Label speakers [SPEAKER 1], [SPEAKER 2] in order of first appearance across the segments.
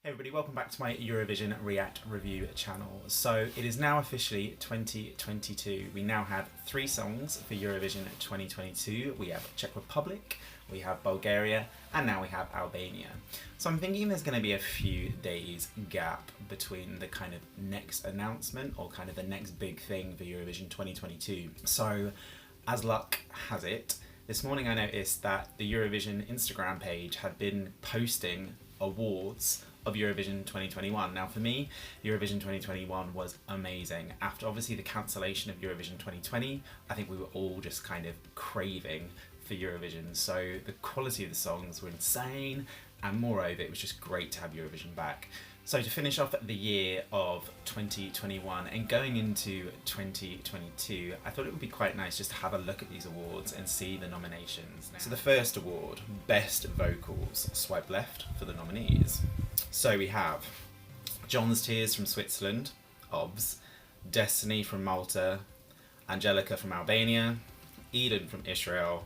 [SPEAKER 1] Hey everybody, welcome back to my Eurovision React Review channel. So it is now officially 2022. We now have 3 songs for Eurovision 2022. We have Czech Republic, we have Bulgaria, and now we have Albania. So I'm thinking there's going to be a few days gap between the kind of next announcement or kind of the next big thing for Eurovision 2022. So as luck has it, this morning I noticed that the Eurovision Instagram page had been posting awards of Eurovision 2021. Now for me, Eurovision 2021 was amazing. After obviously the cancellation of Eurovision 2020, I think we were all just kind of craving for Eurovision. So the quality of the songs were insane, and moreover, it was just great to have Eurovision back. So to finish off the year of 2021 and going into 2022, I thought it would be quite nice just to have a look at these awards and see the nominations. So the first award, Best Vocals, swipe left for the nominees. So we have Gjon's Tears from Switzerland, OBS, Destiny from Malta, Anxhela from Albania, Eden from Israel,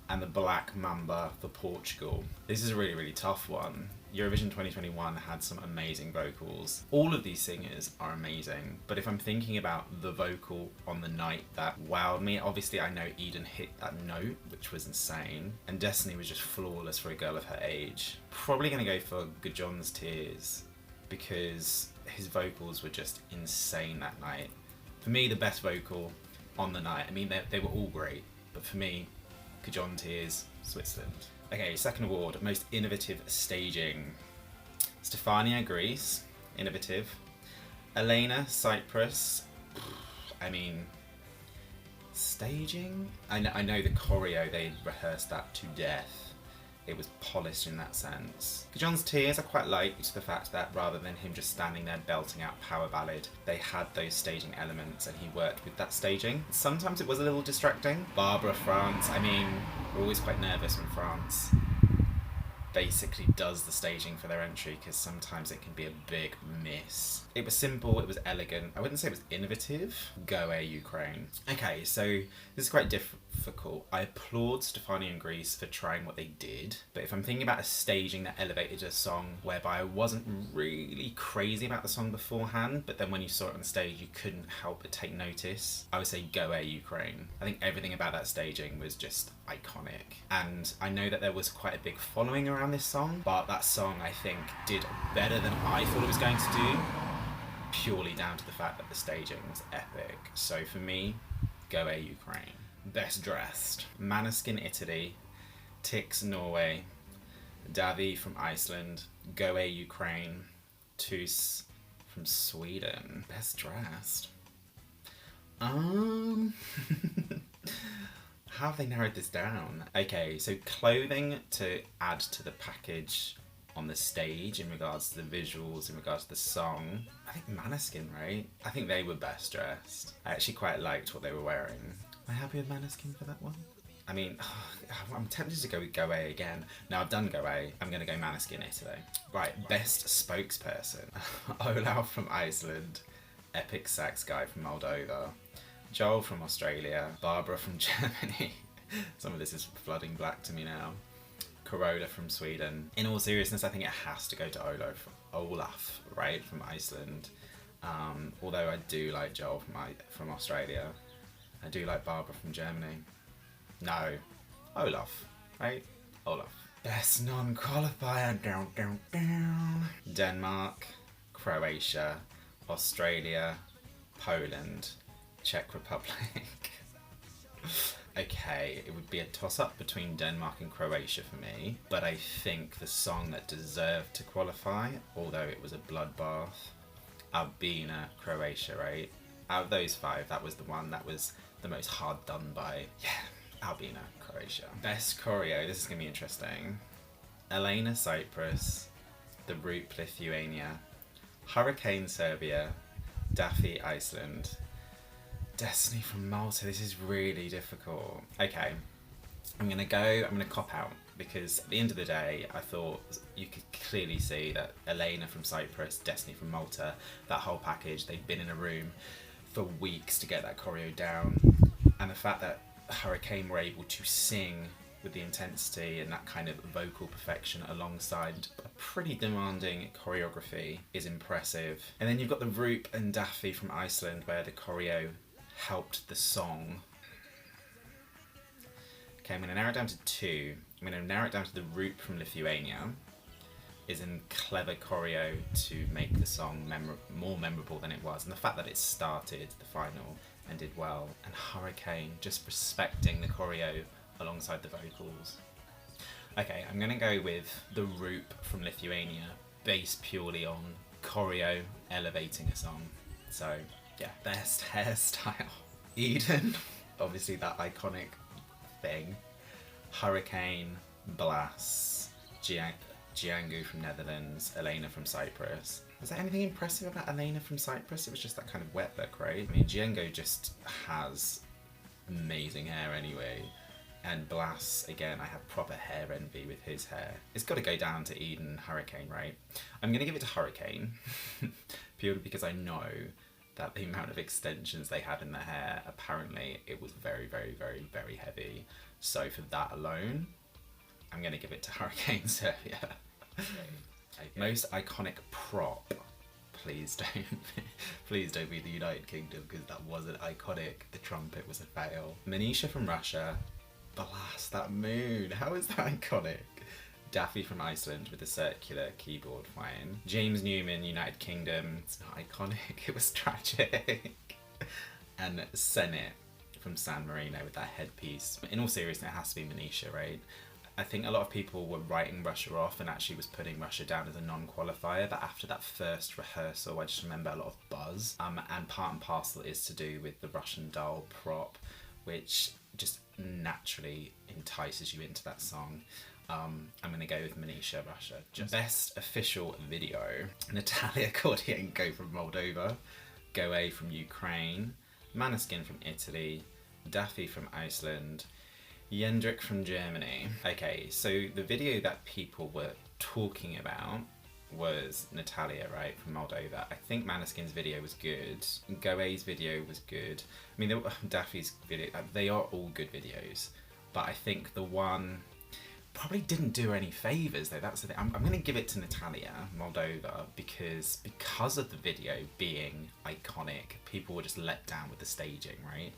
[SPEAKER 1] and the Black Mamba for Portugal. This is a really tough one. Eurovision 2021 had some amazing vocals. All of these singers are amazing, but if I'm thinking about the vocal on the night that wowed me, obviously I know Eden hit that note, which was insane, and Destiny was just flawless for a girl of her age. Probably gonna go for Gjon's Tears, because his vocals were just insane that night. For me, the best vocal on the night, I mean they were all great, but for me, Gjon's Tears, Switzerland. Okay, second award, Most Innovative Staging. Stefania, Greece, innovative. Elena, Cyprus. I mean, staging? I know the choreo, they rehearsed that to death. It was polished in that sense. Gjon's Tears, I quite liked the fact that rather than him just standing there belting out power ballad, they had those staging elements and he worked with that staging. Sometimes it was a little distracting. Barbara, France, I mean, we're always quite nervous when France basically does the staging for their entry, because sometimes it can be a big miss. It was simple, it was elegant. I wouldn't say it was innovative. Go Ukraine. Okay, so this is quite difficult. I applaud Stefania and Greece for trying what they did, but if I'm thinking about a staging that elevated a song whereby I wasn't really crazy about the song beforehand, but then when you saw it on stage you couldn't help but take notice, I would say Go Ukraine. I think everything about that staging was just iconic, and I know that there was quite a big following around this song, but that song I think did better than I thought it was going to do, purely down to the fact that the staging was epic. So for me, Go Ukraine. Best Dressed, Måneskin, Italy, Tix, Norway, Davi from Iceland, Go Ukraine, Tus from Sweden. Best Dressed. How have they narrowed this down? Okay, so clothing to add to the package on the stage in regards to the visuals, in regards to the song. I think Måneskin, right? I think they were best dressed. I actually quite liked what they were wearing. Am I happy with Måneskin for that one? I mean, I'm tempted to go with Go again. No, I've done Go. I'm going to go Måneskin, Italy. Right, best spokesperson. Olaf from Iceland, Epic Sax Guy from Moldova, Joel from Australia, Barbara from Germany. Some of this is flooding black to me now. Corolla from Sweden. In all seriousness, I think it has to go to Olaf, right, from Iceland. Although I do like Joel from Australia. I do like Barbara from Germany. No, Olaf, right? Olaf. Best non-qualifier. Denmark, Croatia, Australia, Poland, Czech Republic. Okay, it would be a toss-up between Denmark and Croatia for me, but I think the song that deserved to qualify, although it was a bloodbath, Albania, Croatia, right? Out of those 5, that was the one that was the most hard done by. Yeah, Albania, Croatia. Best choreo, this is going to be interesting. Elena, Cyprus, The Roop, Lithuania, Hurricane, Serbia, Daffy, Iceland, Destiny from Malta. This is really difficult. Okay, I'm gonna cop out, because at the end of the day, I thought you could clearly see that Elena from Cyprus, Destiny from Malta, that whole package, they've been in a room for weeks to get that choreo down, and the fact that Hurricane were able to sing with the intensity and that kind of vocal perfection alongside a pretty demanding choreography is impressive. And then you've got the Roop and Daffy from Iceland, where the choreo helped the song. Okay, I'm going to narrow it down to two. I'm going to narrow it down to the Roop from Lithuania. Is in clever choreo to make the song more memorable than it was, and the fact that it started the final and did well. And Hurricane, just respecting the choreo alongside the vocals. Okay, I'm going to go with the Roop from Lithuania, based purely on choreo elevating a song. So yeah, best hairstyle. Eden, obviously that iconic thing. Hurricane, Blas, Django from Netherlands, Elena from Cyprus. Was there anything impressive about Elena from Cyprus? It was just that kind of wet look, right? I mean, Django just has amazing hair anyway. And Blas, again, I have proper hair envy with his hair. It's got to go down to Eden, Hurricane, right? I'm going to give it to Hurricane, purely because I know that the amount of extensions they had in their hair, apparently it was very, very, very, very heavy. So for that alone, I'm going to give it to Hurricane Serbia. Okay. Most iconic prop. Please don't be the United Kingdom, because that wasn't iconic. The trumpet was a fail. Manizha from Russia. Blas, that moon. How is that iconic? Daffy from Iceland with the circular keyboard, fine. James Newman, United Kingdom. It's not iconic. It was tragic. And Senate from San Marino with that headpiece. In all seriousness, it has to be Manizha, right? I think a lot of people were writing Russia off and actually was putting Russia down as a non-qualifier, but after that first rehearsal I just remember a lot of buzz, and part and parcel is to do with the Russian doll prop, which just naturally entices you into that song. I'm going to go with Manizha, Russia. Just best official video. Natalia Kordienko from Moldova, Goe from Ukraine, Maneskin from Italy, Daffy from Iceland, Jendrik from Germany. Okay, so the video that people were talking about was Natalia, right, from Moldova. I think Maneskin's video was good. Goe's video was good. I mean, Daffy's video, they are all good videos. But I think the one probably didn't do her any favours though. That's the thing. I'm going to give it to Natalia, Moldova, because of the video being iconic, people were just let down with the staging, right?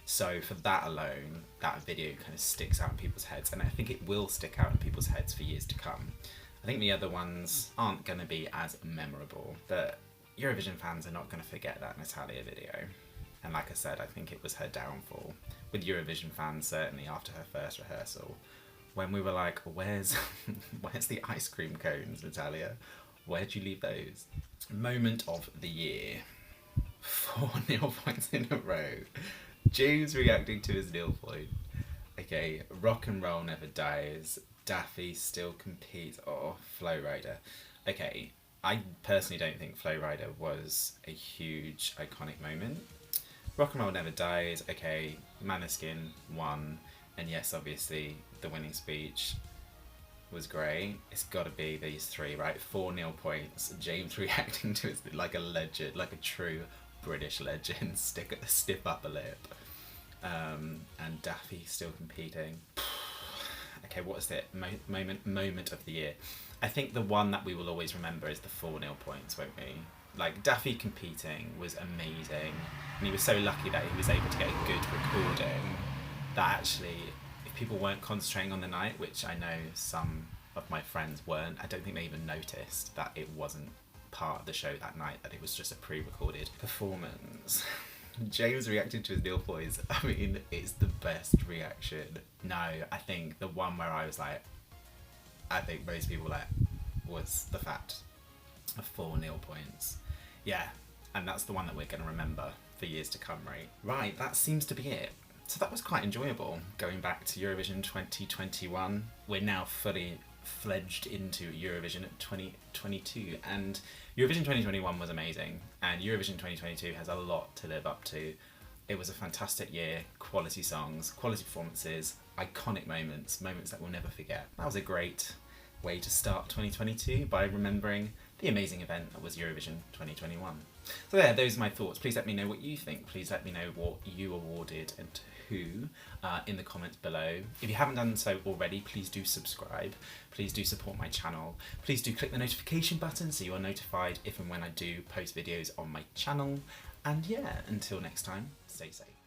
[SPEAKER 1] So for that alone, that video kind of sticks out in people's heads, and I think it will stick out in people's heads for years to come. I think the other ones aren't going to be as memorable, but Eurovision fans are not going to forget that Natalia video. And like I said, I think it was her downfall. With Eurovision fans, certainly after her first rehearsal, when we were like, where's the ice cream cones, Natalia? Where'd you leave those? Moment of the year. 4 nil points in a row. James reacting to his nil point. Okay, Rock and Roll Never Dies. Daffy still competes. Oh, Flow Rider. Okay, I personally don't think Flow Rider was a huge iconic moment. Rock and Roll Never Dies. Okay, Maneskin won. And yes, obviously, the winning speech was great. It's got to be these three, right? 4 nil points. James reacting to it like a legend, like a true British legend. Stiff upper lip. And Daffy still competing. Okay, what is it? Moment of the year. I think the one that we will always remember is the 4 nil points, won't we? Like, Daffy competing was amazing, and he was so lucky that he was able to get a good recording that actually, if people weren't concentrating on the night, which I know some of my friends weren't, I don't think they even noticed that it wasn't part of the show that night, that it was just a pre-recorded performance. James reacted to his nil points. I mean, it's the best reaction. No, I think the one where I was like, I think most people like, was the fact of 4 nil points. Yeah, and that's the one that we're going to remember for years to come, right? Right, that seems to be it. So that was quite enjoyable, going back to Eurovision 2021. We're now fully fledged into Eurovision 2022, and Eurovision 2021 was amazing, and Eurovision 2022 has a lot to live up to. It was a fantastic year, quality songs, quality performances, iconic moments that we'll never forget. That was a great way to start 2022, by remembering the amazing event that was Eurovision 2021. So there, those are my thoughts. Please let me know what you think. Please let me know what you awarded and to who in the comments below. If you haven't done so already, please do subscribe. Please do support my channel. Please do click the notification button so you are notified if and when I do post videos on my channel. And yeah, until next time, stay safe.